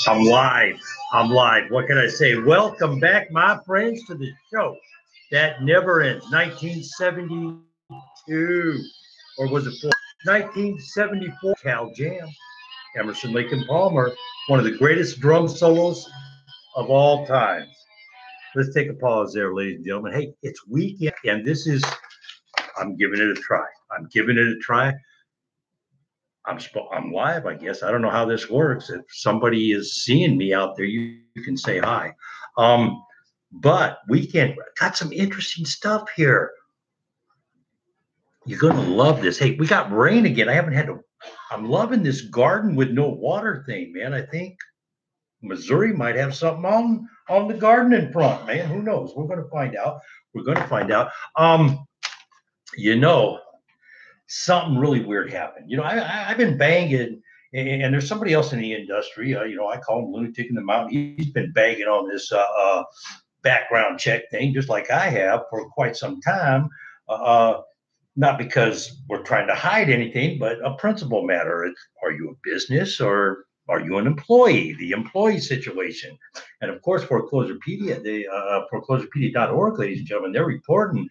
I'm live. I'm live. What can I say? Welcome back, my friends, to the show that never ends. 1972, or was it 1974? Cal Jam, Emerson, Lake and Palmer, one of the greatest drum solos of all time. Let's take a pause there, ladies and gentlemen. Hey, it's weekend, and this is, I'm giving it a try. I'm giving it a try. I'm live, I guess. I don't know how this works. If somebody is seeing me out there, you can say hi. But weekend, got some interesting stuff here. You're going to love this. Hey, we got rain again. I'm loving this garden with no water thing, man. I think Missouri might have something on the garden in front, man. Who knows? We're going to find out. We're going to find out. Something really weird happened. I've been banging, and there's somebody else in the industry. I call him Lunatic in the Mountain. He's been banging on this background check thing, just like I have for quite some time. Not because we're trying to hide anything, but a principle matter. Are you a business or are you an employee? The employee situation. And of course, Foreclosurepedia, foreclosurepedia.org, ladies and gentlemen, they're reporting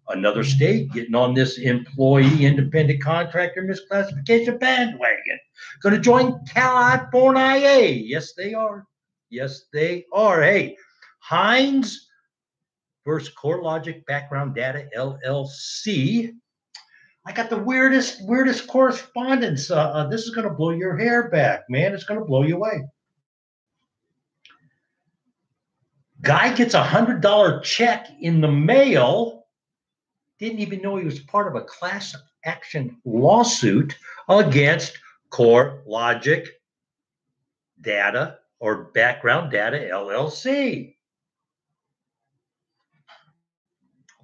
another state getting on this employee independent contractor misclassification bandwagon. Going to join California. Yes, they are. Yes, they are. Hey, Hines versus CoreLogic Background Data LLC. I got the weirdest correspondence. This is going to blow your hair back, man. It's going to blow you away. Guy gets a $100 check in the mail. Didn't even know he was part of a class action lawsuit against CoreLogic Data or Background Data LLC.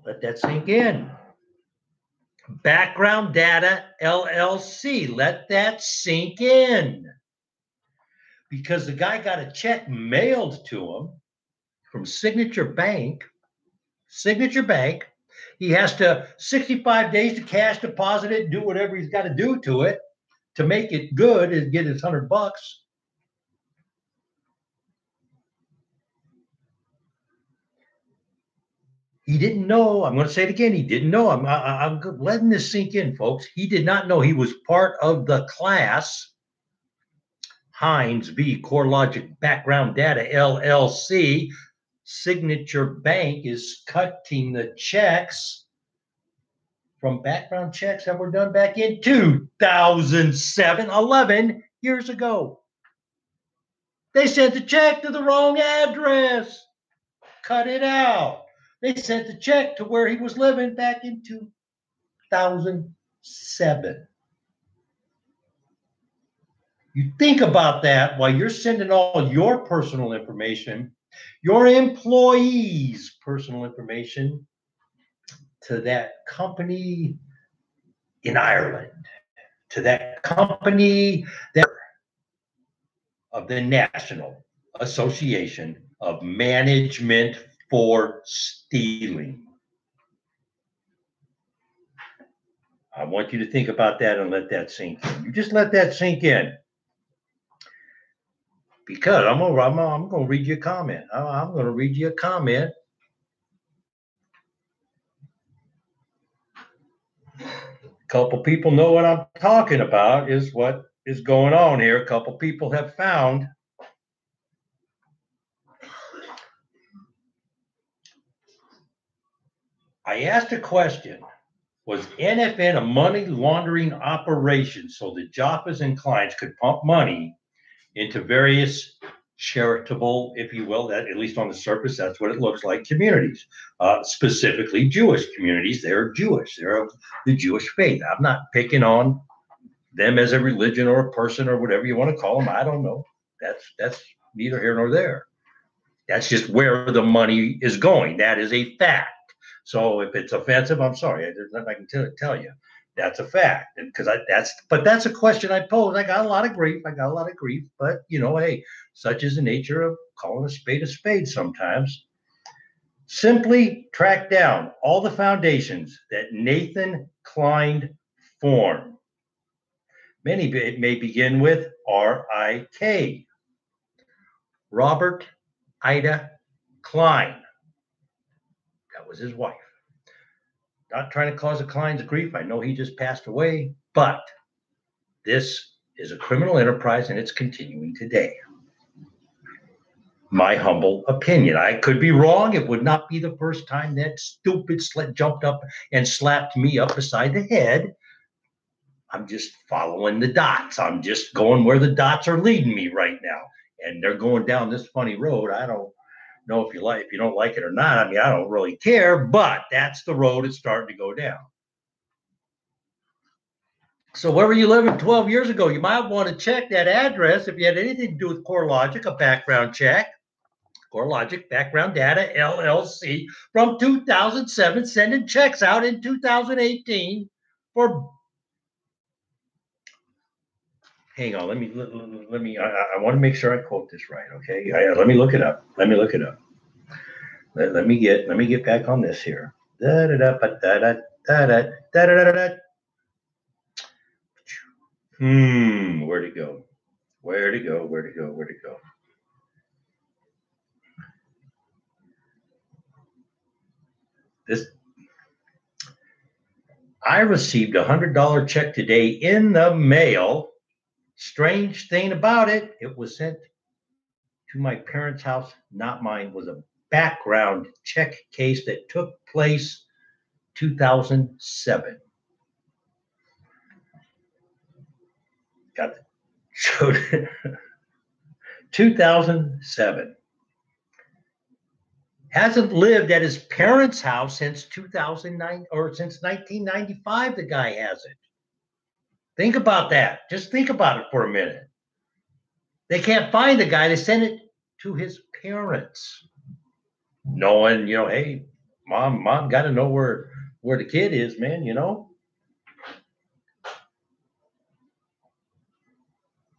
Let that sink in. Background Data LLC. Let that sink in. Because the guy got a check mailed to him from Signature Bank. He has to 65 days to cash deposit it, do whatever he's got to do to it to make it good and get his $100. He didn't know. I'm going to say it again. He didn't know. I'm letting this sink in, folks. He did not know he was part of the class. Hines v. CoreLogic Background Data LLC. Signature Bank is cutting the checks from background checks that were done back in 2007, 11 years ago. They sent the check to the wrong address. Cut it out. They sent the check to where he was living back in 2007. You think about that while you're sending all your personal information, your employees' personal information to that company in Ireland, to that company of the National Association of Management for Stealing. I want you to think about that and let that sink in. You just let that sink in. Because I'm gonna read you a comment. I'm gonna read you a comment. A couple people know what I'm talking about, is what is going on here. A couple people have found. I asked a question Was NFN a money laundering operation so the Jaffas and clients could pump money into various charitable, if you will, that at least on the surface, that's what it looks like, communities, specifically Jewish communities. They're Jewish. They're of the Jewish faith. I'm not picking on them as a religion or a person or whatever you want to call them. I don't know. That's neither here nor there. That's just where the money is going. That is a fact. So if it's offensive, I'm sorry. There's nothing I can tell you. That's a fact. Because that's a question I pose. I got a lot of grief. But hey, such is the nature of calling a spade sometimes. Simply track down all the foundations that Nathan Klein formed. Many may begin with R-I-K. Robert Ida Klein. That was his wife. Not trying to cause the Klein's grief. I know he just passed away, but this is a criminal enterprise and it's continuing today. My humble opinion. I could be wrong. It would not be the first time that stupid slut jumped up and slapped me up beside the head. I'm just following the dots. I'm just going where the dots are leading me right now. And they're going down this funny road. I don't know if you don't like it or not. I mean, I don't really care, but that's the road it's starting to go down. So where were you living 12 years ago? You might want to check that address if you had anything to do with CoreLogic, a background check. CoreLogic Background Data LLC from 2007, sending checks out in 2018 for. Hang on, let me. I want to make sure I quote this right. Okay, let me look it up. Let me get back on this here. Where'd it go? Where'd it go? I received a $100 check today in the mail. Strange thing about it, it was sent to my parents' house, not mine. Was a background check case that took place 2007. Got it. 2007. Hasn't lived at his parents' house since 2009 or since 1995. The guy hasn't. Think about that. Just think about it for a minute. They can't find the guy. They send it to his parents, knowing, hey, mom got to know where the kid is, man.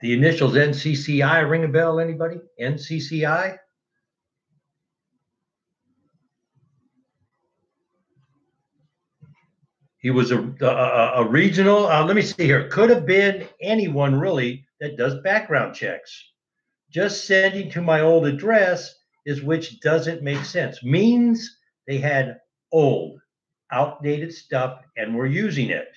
The initials NCCI ring a bell? Anybody? NCCI. He was a regional, let me see here. Could have been anyone really that does background checks. Just sending to my old address which doesn't make sense. Means they had old, outdated stuff and were using it.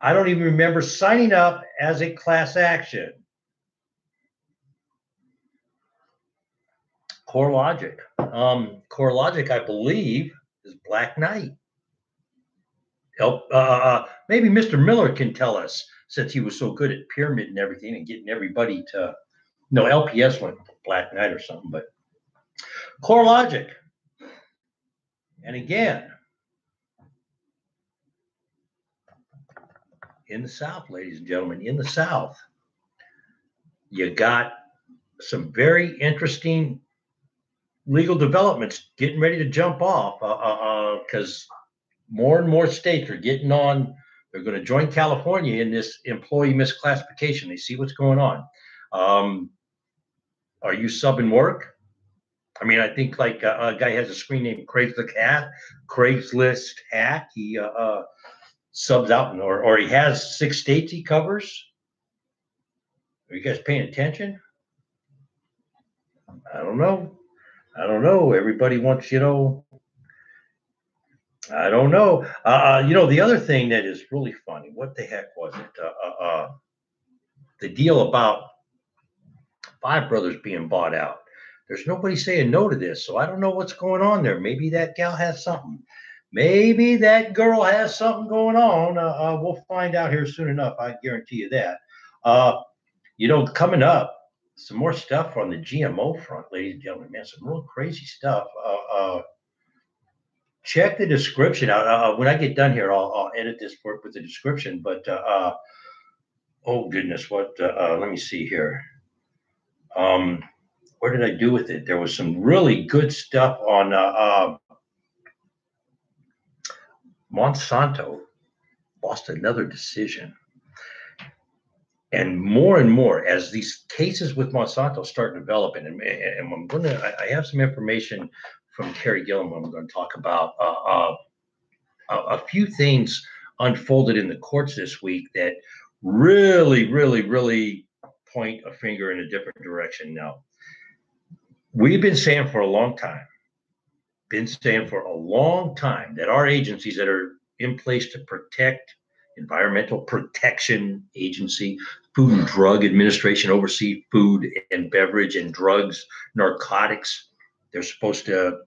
I don't even remember signing up as a class action. CoreLogic. CoreLogic, I believe, is Black Knight. Maybe Mr. Miller can tell us, since he was so good at pyramid and everything and getting everybody to, LPS went Black Knight or something, but CoreLogic. And again, in the South, ladies and gentlemen, in the South, you got some very interesting legal developments getting ready to jump off because more and more states are getting on. They're going to join California in this employee misclassification. They see what's going on. Are you subbing work? I mean, I think like a guy has a screen named Craigslist Hack. He subs out, or he has 6 states he covers. Are you guys paying attention? I don't know. Everybody wants, I don't know. The other thing that is really funny, what the heck was it? The deal about Five Brothers being bought out. There's nobody saying no to this, so I don't know what's going on there. Maybe that gal has something. Maybe that girl has something going on. We'll find out here soon enough. I guarantee you that. Coming up, some more stuff on the GMO front, ladies and gentlemen. Man, some real crazy stuff. Check the description out. When I get done here, I'll edit this work with the description. But oh goodness, what? Let me see here. What did I do with it? There was some really good stuff on Monsanto lost another decision. And more as these cases with Monsanto start developing, and I have some information from Terry Gilliam. I'm going to talk about a few things unfolded in the courts this week that really point a finger in a different direction. Now, we've been saying for a long time, that our agencies that are in place to protect, Environmental Protection Agency, Food and Drug Administration, oversee food and beverage and drugs, narcotics. They're supposed to,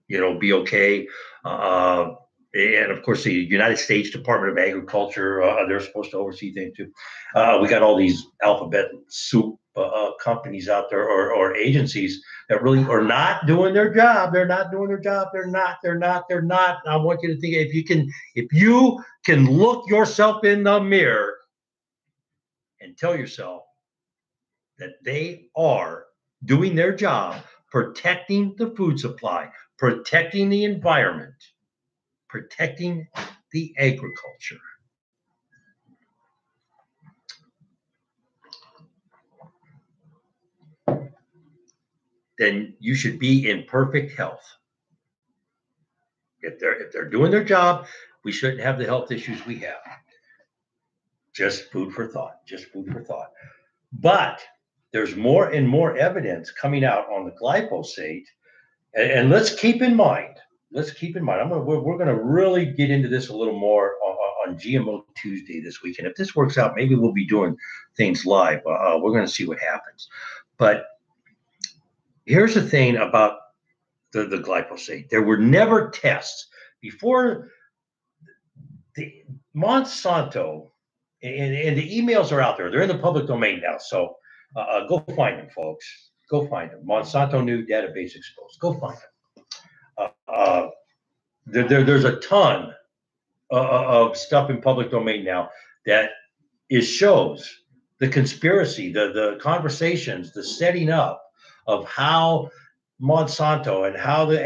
be okay. And of course, the United States Department of Agriculture, they're supposed to oversee things too. We got all these alphabet soup companies out there or agencies that really are not doing their job. They're not doing their job. They're not. I want you to think, if you can look yourself in the mirror and tell yourself that they are doing their job, protecting the food supply, protecting the environment, protecting the agriculture, then you should be in perfect health. If they're doing their job, we shouldn't have the health issues we have. Just food for thought. But there's more and more evidence coming out on the glyphosate, and let's keep in mind. We're going to really get into this a little more on GMO Tuesday this week, and if this works out, maybe we'll be doing things live. We're going to see what happens. But here's the thing about the glyphosate. There were never tests before the Monsanto, and the emails are out there. They're in the public domain now. So go find them, folks. Go find them. Monsanto new database exposed. Go find them. There's a ton of stuff in public domain now that shows the conspiracy, the conversations, the setting up of how Monsanto and how the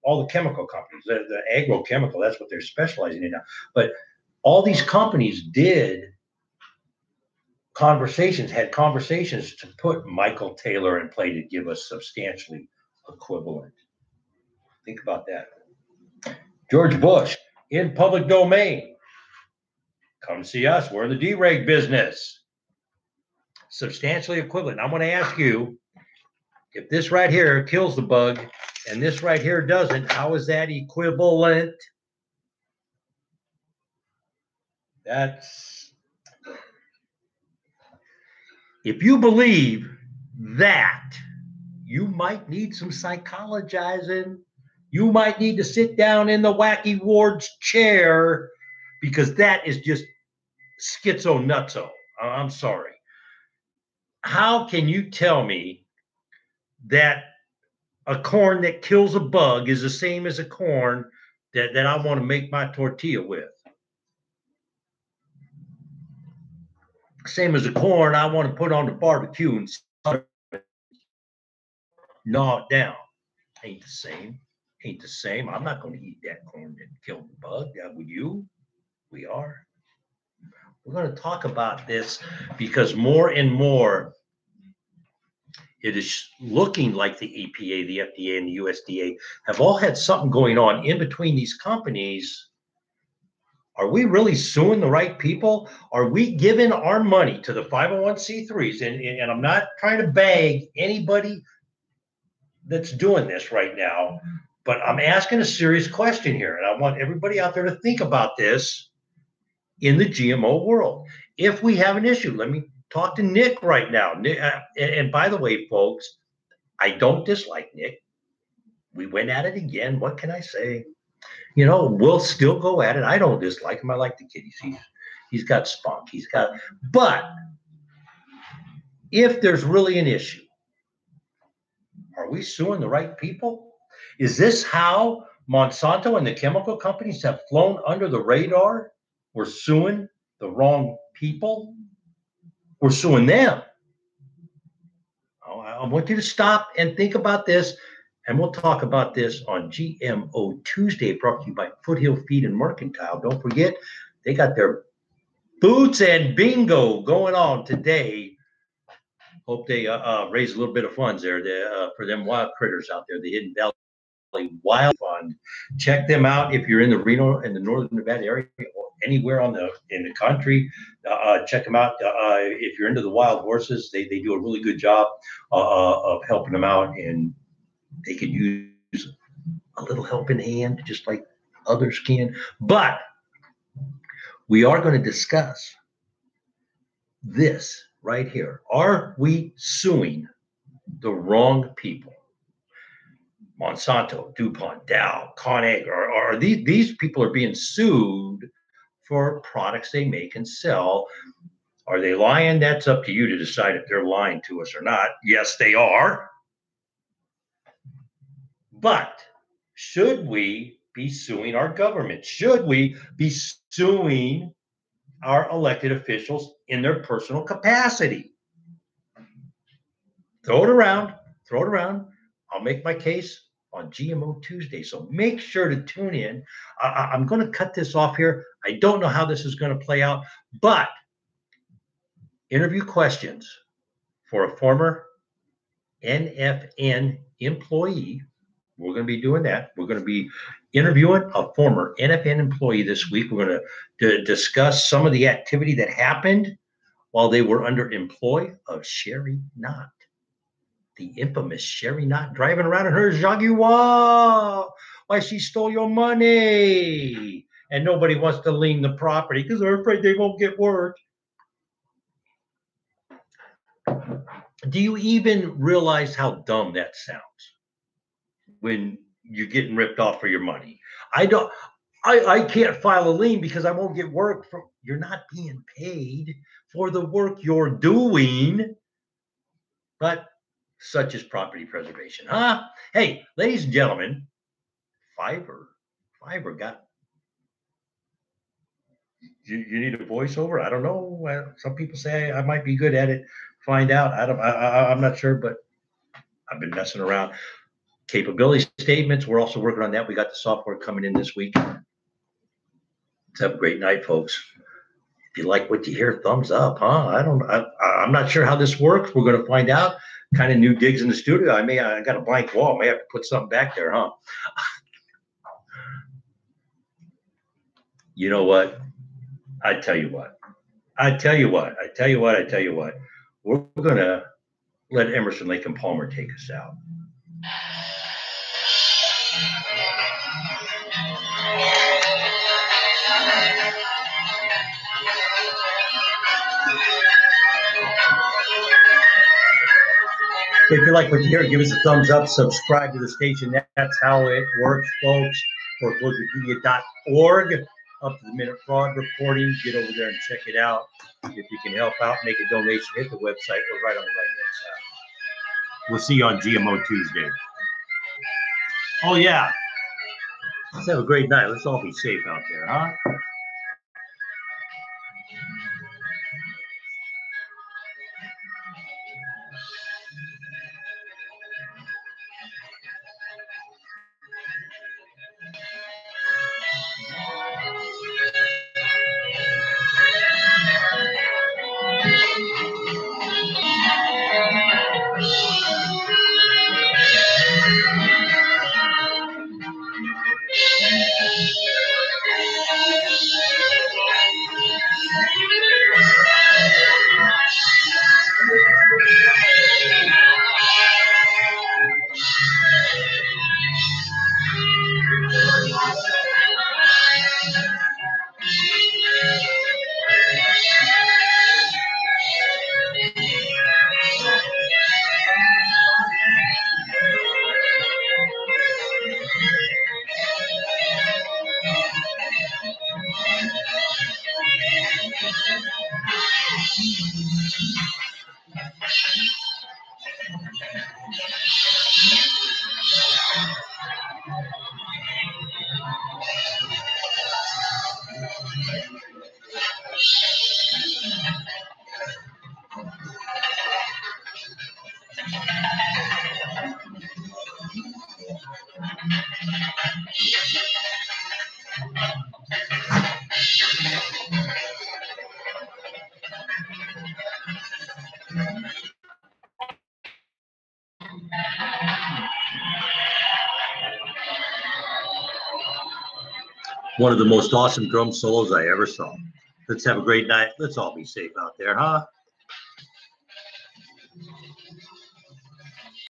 all the chemical companies, the agrochemical, that's what they're specializing in now. But all these companies had conversations to put Michael Taylor in play to give us substantially equivalent. Think about that. George Bush in public domain. Come see us. We're in the dereg business. Substantially equivalent. I'm going to ask you, if this right here kills the bug and this right here doesn't, how is that equivalent? If you believe that, you might need some psychologizing. You might need to sit down in the wacky ward's chair, because that is just schizo-nutso. I'm sorry. How can you tell me that a corn that kills a bug is the same as a corn that I want to make my tortilla with? Same as the corn I want to put on the barbecue and gnaw it down. Ain't the same. I'm not going to eat that corn that killed the bug. Would you? We are. We're going to talk about this because more and more it is looking like the EPA, the FDA, and the USDA have all had something going on in between these companies. Are we really suing the right people? Are we giving our money to the 501c3s? And I'm not trying to bag anybody that's doing this right now, but I'm asking a serious question here. And I want everybody out there to think about this in the GMO world. If we have an issue, let me talk to Nick right now. Nick, and by the way, folks, I don't dislike Nick. We went at it again. What can I say? You know, we'll still go at it. I don't dislike him. I like the kid. He's got spunk. But if there's really an issue, are we suing the right people? Is this how Monsanto and the chemical companies have flown under the radar? We're suing the wrong people. We're suing them. I want you to stop and think about this, and we'll talk about this on GMO Tuesday, brought to you by Foothill Feed and Mercantile. Don't forget, they got their boots and bingo going on today. Hope they raise a little bit of funds there for them wild critters out there, the Hidden Valley Wild Fund. Check them out if you're in the Reno and the Northern Nevada area or anywhere in the country. Check them out. If you're into the wild horses, they do a really good job of helping them out, and they could use a little helping hand just like others can. But we are going to discuss this right here. Are we suing the wrong people? Monsanto, DuPont, Dow, ConAg, or these people are being sued for products they make and sell. Are they lying? That's up to you to decide if they're lying to us or not. Yes, they are. But should we be suing our government? Should we be suing our elected officials in their personal capacity? Throw it around. Throw it around. I'll make my case on GMO Tuesday. So make sure to tune in. I'm going to cut this off here. I don't know how this is going to play out, but interview questions for a former NFN employee. We're going to be doing that. We're going to be interviewing a former NFN employee this week. We're going to discuss some of the activity that happened while they were under employ of Sherry Knott. The infamous Sherry Knott driving around in her Jaguar. Why she stole your money. And nobody wants to lien the property because they're afraid they won't get work. Do you even realize how dumb that sounds when you're getting ripped off for your money? I can't file a lien because I won't get work. You're not being paid for the work you're doing. But such is property preservation, huh? Hey, ladies and gentlemen, Fiverr got. You need a voiceover? I don't know. Some people say I might be good at it. Find out. I'm not sure, but I've been messing around. Capability statements. We're also working on that. We got the software coming in this week. Let's have a great night, folks. If you like what you hear, thumbs up, huh? I'm not sure how this works. We're going to find out. Kind of new digs in the studio. I got a blank wall. I may have to put something back there, huh? You know what? I tell you what. We're going to let Emerson, Lake and Palmer take us out. If you like what you hear, give us a thumbs up, subscribe to the station. That's how it works, folks. Foreclosurepedia.org. Up to the minute fraud reporting. Get over there and check it out. If you can help out, make a donation, hit the website. We're right on the right-hand side. We'll see you on GMO Tuesday. Oh, yeah. Let's have a great night. Let's all be safe out there, huh? One of the most awesome drum solos I ever saw. Let's have a great night. Let's all be safe out there, huh?